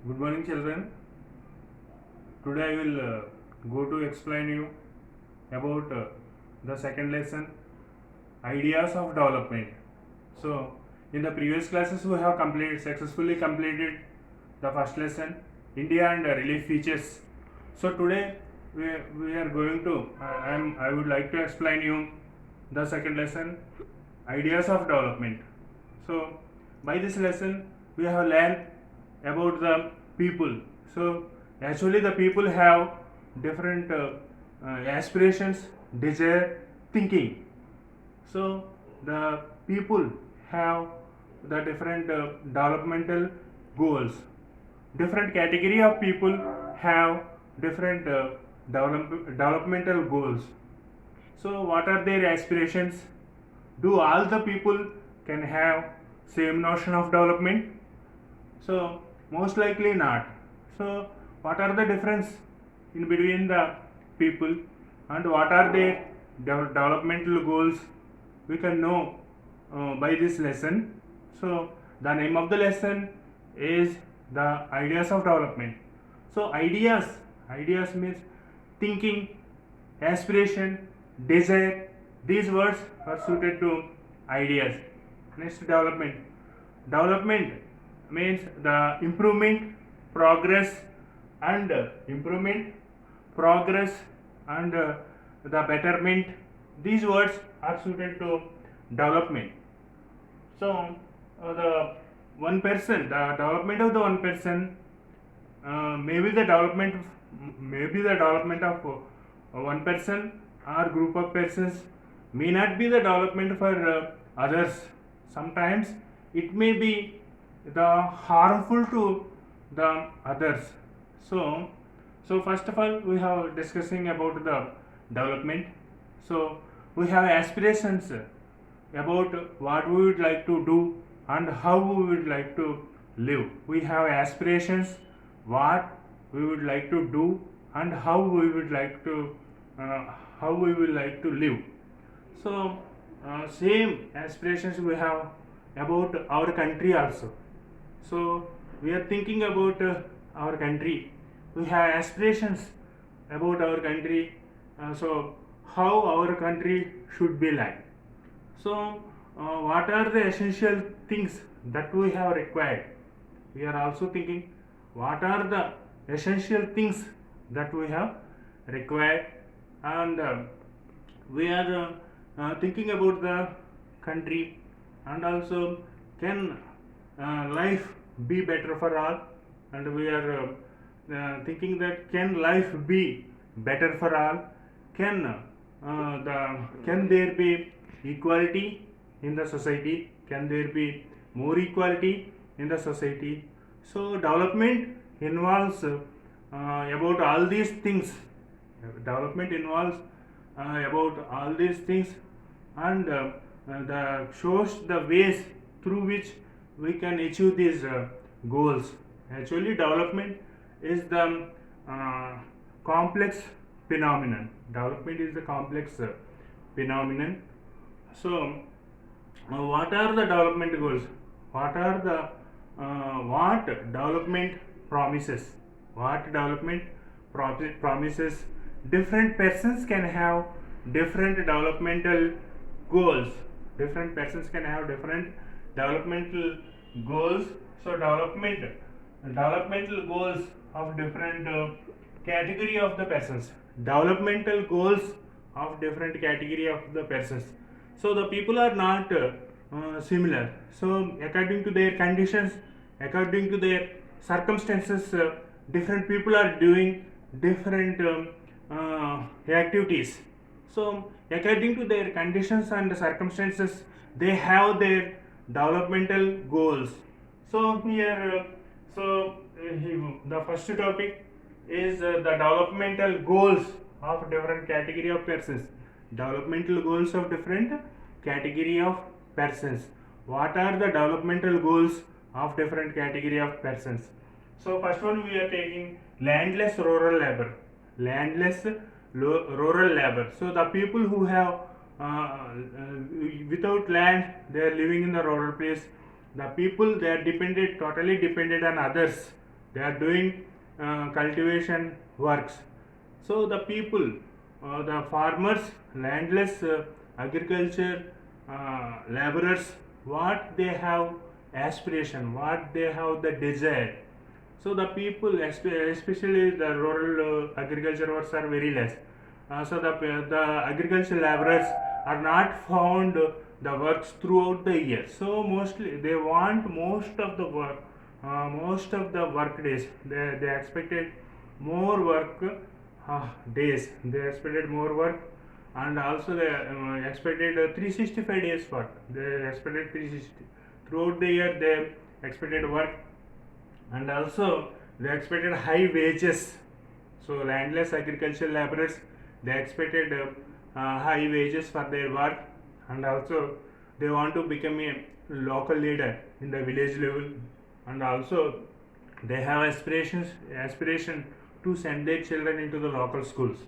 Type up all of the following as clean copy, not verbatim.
Good morning, children. Today I will go to explain you about the second lesson, ideas of development. So, in the previous classes we have successfully completed the first lesson, India and relief features. So today we are going to I would like to explain you the second lesson, ideas of development. So by this lesson we have learned about the people. So actually the people have different aspirations, desire, thinking. So the people have the different developmental goals. Different category of people have different developmental goals. So what are their aspirations? Do all the people can have same notion of development? So most likely not. So what are the difference in between the people and what are their developmental goals? We can know by this lesson. So the name of the lesson is the ideas of development. So ideas means thinking, aspiration, desire. These words are suited to ideas. Next, development. Development means the improvement, progress, and progress, and the betterment. These words are suited to development. So, the one person, the development of the one person, maybe the development of one person or group of persons may not be the development for others. Sometimes it may be the harmful to the others. So, first of all, we have discussing about the development. So we have aspirations about what we would like to do and how we would like to live. We have aspirations, what we would like to do and how we would like to how we will like to live. So same aspirations we have about our country also. So we are thinking about our country. We have aspirations about our country. So how our country should be like. So what are the essential things that we have required? We are also thinking what are the essential things that we have required, and we are thinking about the country, and also can life be better for all, and we are thinking that can life be better for all, can can there be equality in the society, can there be more equality in the society. So development involves about all these things. Development involves about all these things, and the shows the ways through which we can achieve these goals. Actually development is the uh, complex phenomenon. Development is the complex phenomenon. So what are the development goals? What are the what development promises? What development promises? Different persons can have different developmental goals. Different persons can have different developmental goals. So developmental goals of different category of the persons. Developmental goals of different category of the persons. So the people are not similar. So according to their conditions, according to their circumstances, different people are doing different activities. So according to their conditions and circumstances, they have their developmental goals. So here, the first topic is the developmental goals of different category of persons. Developmental goals of different category of persons. What are the developmental goals of different category of persons? So first one we are taking landless rural labor. Landless rural labor. So the people who have without land, they are living in the rural place. The people, they are totally dependent on others they are doing cultivation works. So the people, the farmers, landless, agriculture, laborers, what they have aspiration, what they have the desire. So the people, especially the rural agriculture works, are very less. So the agriculture laborers are not found the works throughout the year. So mostly they want most of the work days. They expected more work days. They expected more work, and also they expected 365 days work. They expected 360 throughout the year. They expected work, and also they expected high wages. So landless agricultural laborers, they expected high wages for their work, and also they want to become a local leader in the village level, and also they have aspiration to send their children into the local schools.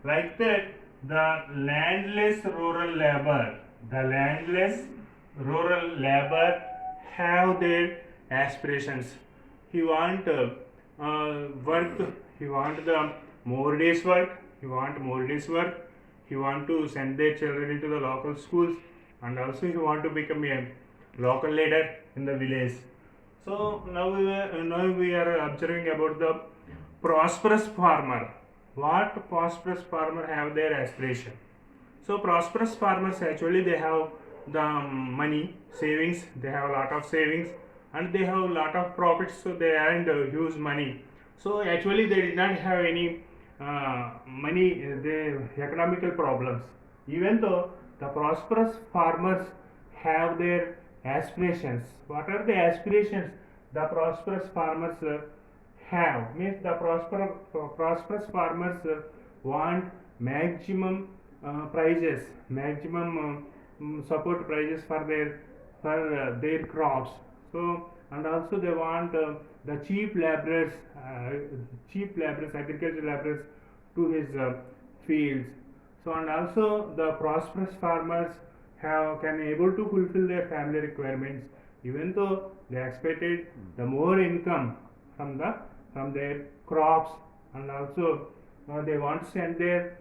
Like that, the landless rural labor have their aspirations. He want work. He want the more days work. He want more days work. He want to send their children into the local schools, and also he want to become a local leader in the village. So now we are observing about the prosperous farmer. What prosperous farmer have their aspiration? So prosperous farmers, actually they have the money savings. They have a lot of savings, and they have a lot of profits. So they earned huge money. So actually they did not have any money, the economical problems. Even though the prosperous farmers have their aspirations. What are the aspirations the prosperous farmers have? Means the prosperous farmers want maximum maximum support prices for their crops. So, and also they want the cheap laborers, agricultural laborers to his fields. So, and also the prosperous farmers can able to fulfill their family requirements, even though they expected the more income from their crops, and also they want to send their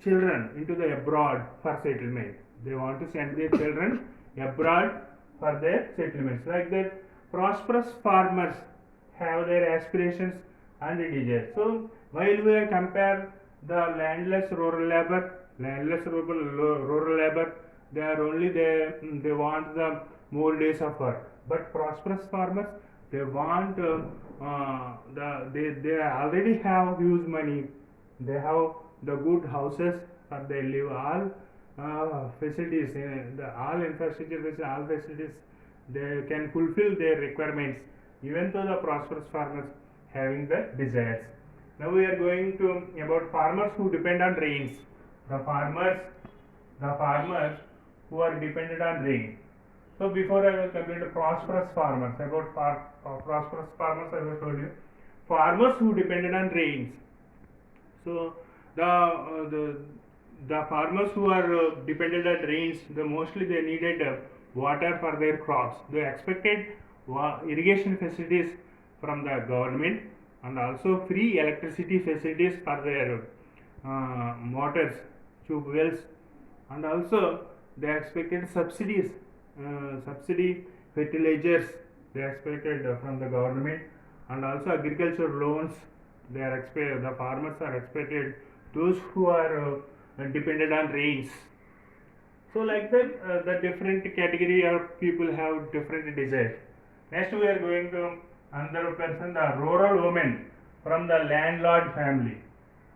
children into the abroad for settlement. They want to send their children abroad for their settlements. Like that, prosperous farmers have their aspirations and desires. So while we compare the landless rural labor, they are only they want the more days of work. But prosperous farmers, they want they already have huge money. They have the good houses for they live. All facilities, all infrastructure, all facilities, they can fulfill their requirements. Even though the prosperous farmers having the desires. Now we are going to about farmers who depend on rains. The farmers who are dependent on rain. So before I will complete the prosperous farmers. About prosperous farmers, I will told you. Farmers who depended on rains. So the farmers who are dependent on rains, mostly they needed water for their crops. They expected irrigation facilities from the government, and also free electricity facilities for their motors, tube wells, and also they expected subsidy fertilizers. They expected from the government, and also agriculture loans. The farmers are expected, those who are dependent on rains. So like that, the different category of people have different desires. Next we are going to another person, the rural woman from the landlord family.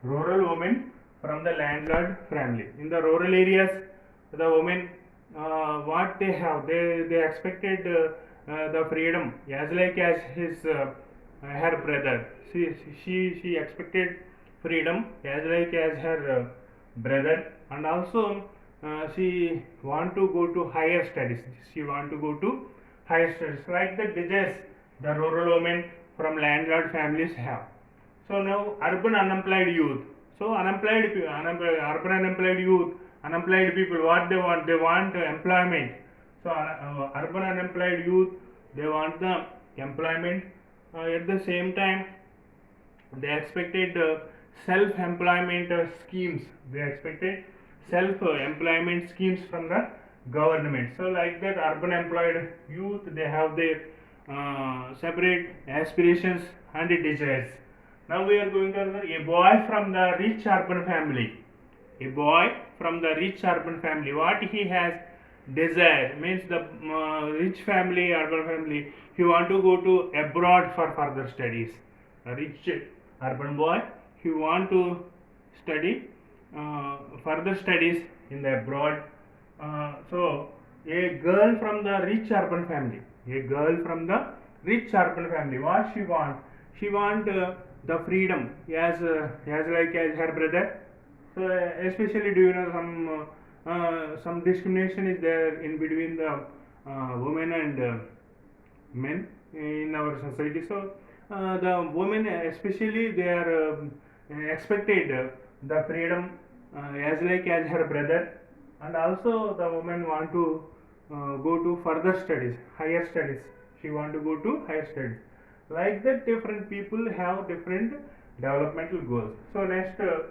Rural woman from the landlord family. In the rural areas, the women, what they have, they expected the freedom as like as her brother. She expected freedom as like as her brother, and also she want to go to higher studies. Like the desires the rural women from landlord families have. So now urban unemployed youth. So urban unemployed youth, unemployed people, what they want? They want employment. So urban unemployed youth, they want the employment. At the same time, they expected self-employment schemes. They expected self-employment schemes from the government. So like that, urban employed youth, they have their separate aspirations and desires. Now we are going to a boy from the rich urban family. A boy from the rich urban family, what he has desire means the rich family, urban family, he want to go to abroad for further studies. A rich urban boy, he want to study further studies in the abroad. So a girl from the rich urban family, a girl from the rich urban family, what she want? She want the freedom as like as her brother. So especially do you know some discrimination is there in between the women and men in our society. So the women especially they are expected the freedom as like as her brother, and also the woman want to go to further studies, higher studies. She want to go to higher studies. Like that, different people have different developmental goals. So next, an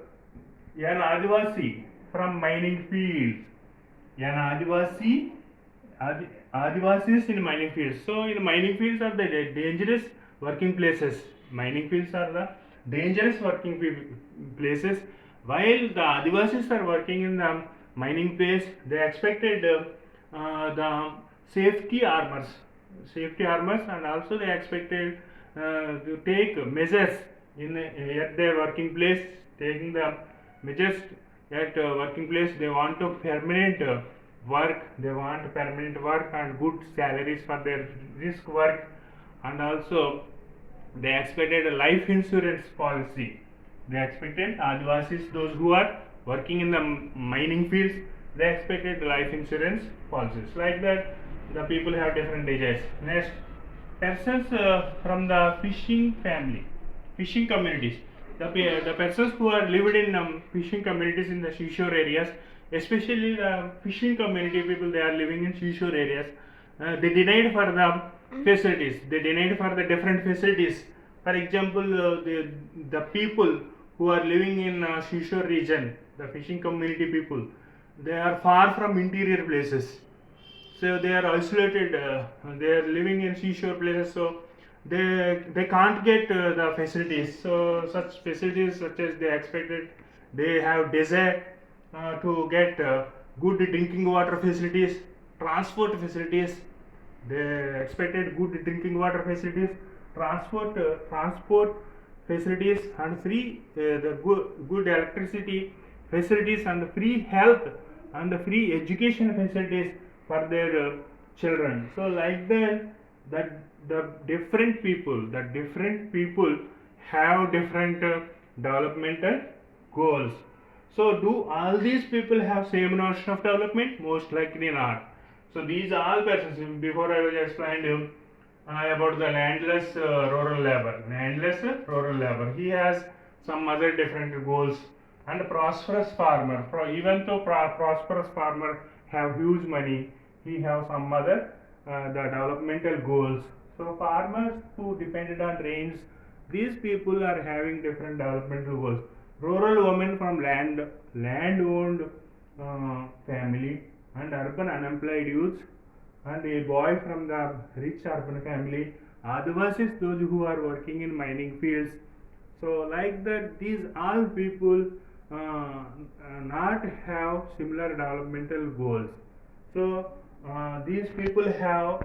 Adivasi from mining fields. An Adivasis in mining fields. So in mining fields are the dangerous working places. Mining fields are the dangerous working places. While the Adivasis are working in the mining place, they expected the safety armors, and also they expected to take measures in at their working place, taking the measures at working place. They want to permanent work, they want permanent work and good salaries for their risk work, and also they expected a life insurance policy. They expected Adivasis, those who are working in the mining fields, they expected life insurance policies. Like that, the people have different desires. Next, persons from the fishing family, fishing communities. The persons who are lived in fishing communities in the seashore areas, especially the fishing community people, they are living in seashore areas. They denied for the facilities. They denied for the different facilities. For example, the people who are living in seashore region, the fishing community people, they are far from interior places. So they are isolated. They are living in seashore places. So they can't get the facilities. So such facilities such as they expected, they have desire to get good drinking water facilities, transport facilities. They expected good drinking water facilities, transport facilities, and free the good electricity facilities, and free health and the free education facilities for their children. So like that the different people have different developmental goals. So do all these people have same notion of development? Most likely not. So these all persons, before I was explained about the landless rural labor. Landless rural labor. He has some other different goals. And prosperous farmer. Even though prosperous farmer have huge money, he have some other the developmental goals. So farmers who depended on rains, these people are having different developmental goals. Rural women from land owned family, and urban unemployed youths, and a boy from the rich urban family. Adivasis, those who are working in mining fields. So like that, these all people not have similar developmental goals. So these people have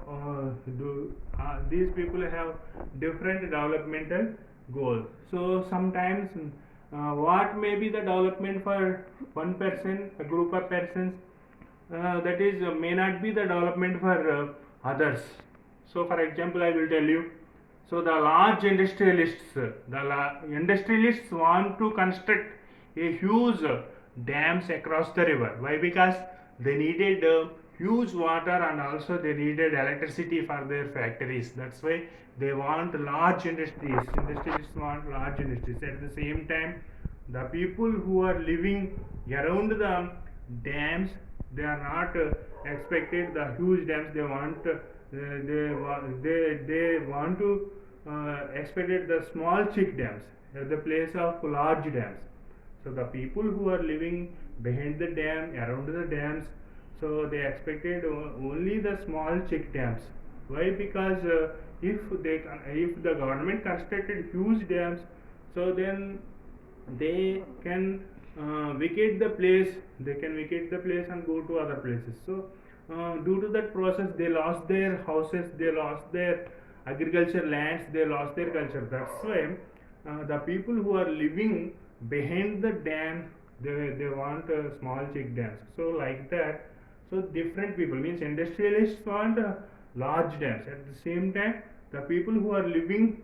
different developmental goals. So sometimes what may be the development for one person, a group of persons, that is may not be the development for others. So for example, I will tell you. So the large industrialists, industrialists want to construct a huge dams across the river. Why? Because they needed huge water, and also they needed electricity for their factories. That's why they want large industries. Industrialists want large industries. At the same time, the people who are living around the dams, they are not expected the huge dams. They want they want to expected the small check dams at the place of large dams. So the people who are living behind the dam, around the dams, so they expected only the small check dams. Why? Because if the government constructed huge dams, so then they can vacate the place. They can vacate the place and go to other places. So due to that process, they lost their houses, they lost their agriculture lands, they lost their culture. That's why the people who are living behind the dam, they want small check dams. So like that, so different people, means industrialists want large dams. At the same time, the people who are living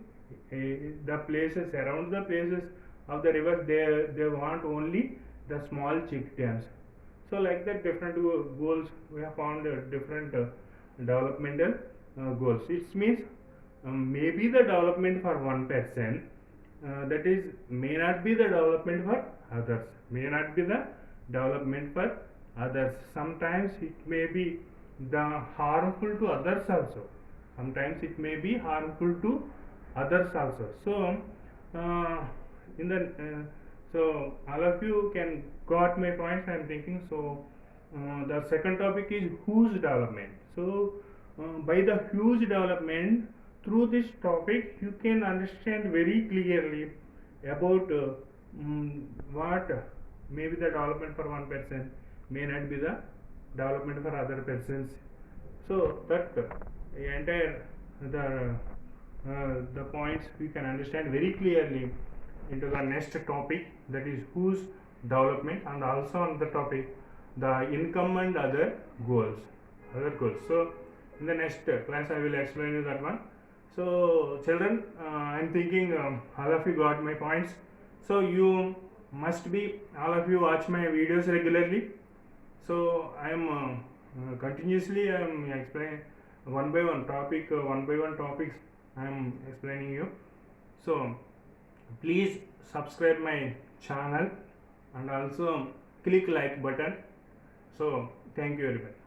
the places around the places of the rivers, they want only the small check dams. So like that, different goals we have found, different developmental goals. It means maybe the development for one person, that is may not be the development for others, may not be the development for others. Sometimes it may be the harmful to others also, sometimes it may be harmful to others also. So in the so all of you can got my points, I am thinking. So the second topic is huge development. So by the huge development, through this topic you can understand very clearly about what maybe the development for one person may not be the development for other persons. So that entire the points we can understand very clearly into the next topic, that is whose development, and also on the topic the income and other goals. So in the next class I will explain you that one. So children, I am thinking all of you got my points. So you must be, all of you watch my videos regularly. So I am continuously I am explaining one by one topic, one by one topics I am explaining you. So please subscribe my channel and also click like button. So thank you very much.